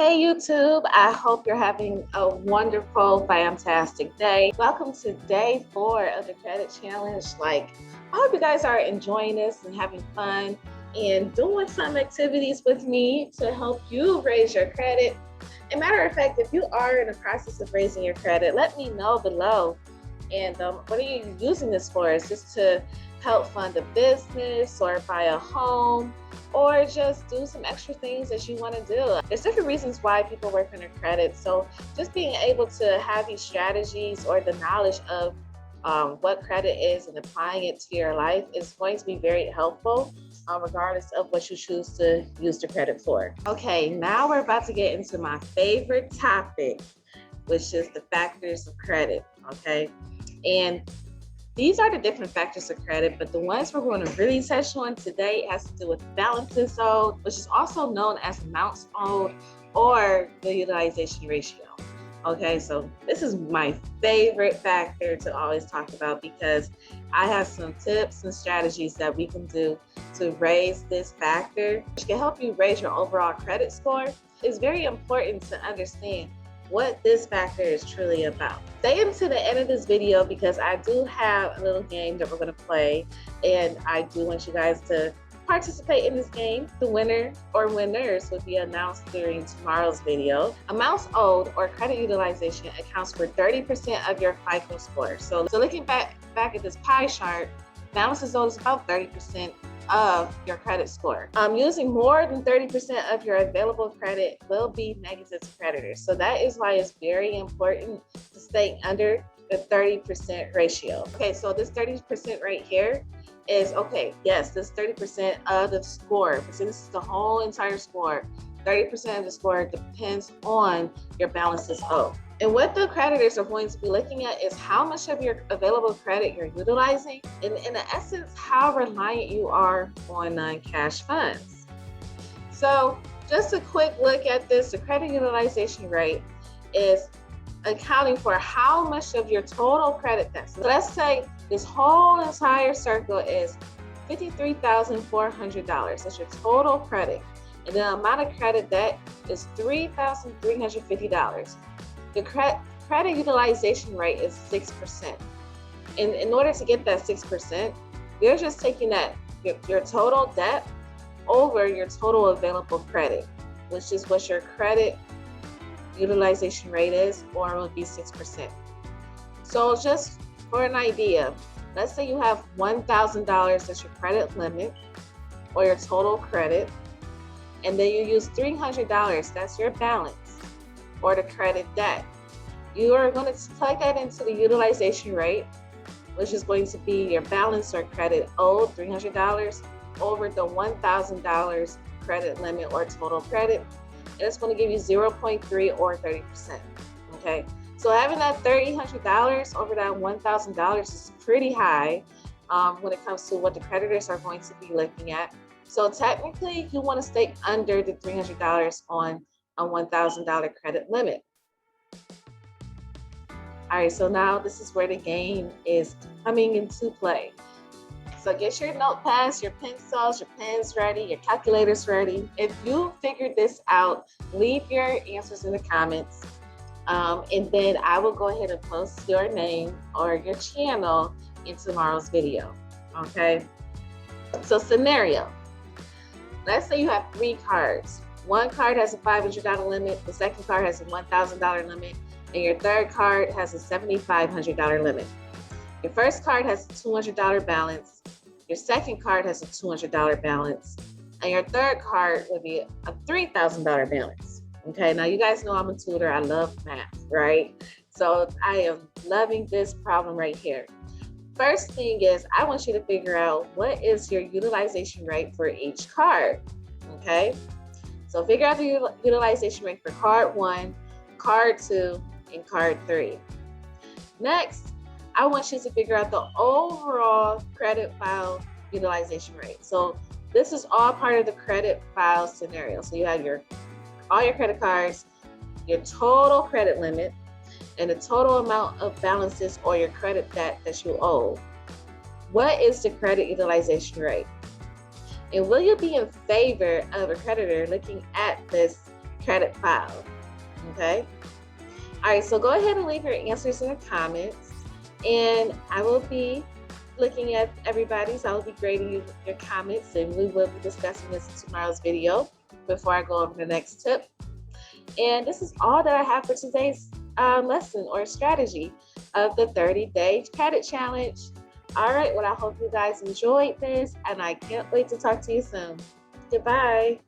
Hey YouTube, I hope you're having a wonderful, fantastic day. Welcome to day 4 of the credit challenge. I hope you guys are enjoying this and having fun and doing some activities with me to help you raise your credit. As a matter of fact, if you are in the process of raising your credit, let me know below. And what are you using this for? Is this to help fund a business or buy a home, or just do some extra things that you want to do? There's different reasons why people work on their credit. So just being able to have these strategies or the knowledge of what credit is and applying it to your life is going to be very helpful, regardless of what you choose to use the credit for. Okay, now we're about to get into my favorite topic, which is the factors of credit, okay? And these are the different factors of credit, but the ones we're going to really touch on today has to do with balances owed, which is also known as amounts owed, or the utilization ratio. Okay, so this is my favorite factor to always talk about because I have some tips and strategies that we can do to raise this factor, which can help you raise your overall credit score. It's very important to understand what this factor is truly about. Stay until the end of this video because I do have a little game that we're going to play, and I do want you guys to participate in this game. The winner or winners will be announced during tomorrow's video. Amounts owed or credit utilization accounts for 30% of your FICO score. So looking back at this pie chart, balances owed is about 30% of your credit score. Using more than 30% of your available credit will be negative to creditors. So that is why it's very important to stay under the 30% ratio. Okay, so this 30% right here is, okay, yes, this 30% of the score, so this is the whole entire score. 30% of the score depends on your balances owed. And what the creditors are going to be looking at is how much of your available credit you're utilizing, and in essence, how reliant you are on non-cash funds. So just a quick look at this, the credit utilization rate is accounting for how much of your total credit debt. So let's say this whole entire circle is $53,400. That's your total credit. And the amount of credit debt is $3,350. The credit utilization rate is 6%. In order to get that 6%, you're just taking that your total debt over your total available credit, which is what your credit utilization rate is, or it would be 6%. So just for an idea, let's say you have $1,000 as your credit limit or your total credit, and then you use $300, that's your balance, or the credit debt. You are going to plug that into the utilization rate, which is going to be your balance or credit owed, $300, over the $1,000 credit limit or total credit, and it's going to give you 0.3 or 30%. Okay, so having that $300 over that $1,000 is pretty high when it comes to what the creditors are going to be looking at. So technically, you want to stay under the $300 on a $1,000 credit limit. All right, so now this is where the game is coming into play. So get your notepads, your pencils, your pens ready, your calculators ready. If you figured this out, leave your answers in the comments, and then I will go ahead and post your name or your channel in tomorrow's video, okay? So scenario, let's say you have 3 cards. One card has a $500 limit, the second card has a $1,000 limit, and your third card has a $7,500 limit. Your first card has a $200 balance, your second card has a $200 balance, and your third card would be a $3,000 balance. Okay, now you guys know I'm a tutor, I love math, right? So I am loving this problem right here. First thing is, I want you to figure out what is your utilization rate for each card, okay? So figure out the utilization rate for card 1, card 2, and card 3. Next, I want you to figure out the overall credit file utilization rate. So this is all part of the credit file scenario. So you have all your credit cards, your total credit limit, and the total amount of balances or your credit debt that you owe. What is the credit utilization rate? And will you be in favor of a creditor looking at this credit file. Okay. All right, so go ahead and leave your answers in the comments, and I will be looking at everybody's. I will be grading your comments, and we will be discussing this in tomorrow's video before I go over the next tip. And this is all that I have for today's lesson or strategy of the 30-day credit challenge. All right, well, I hope you guys enjoyed this, and I can't wait to talk to you soon. Goodbye.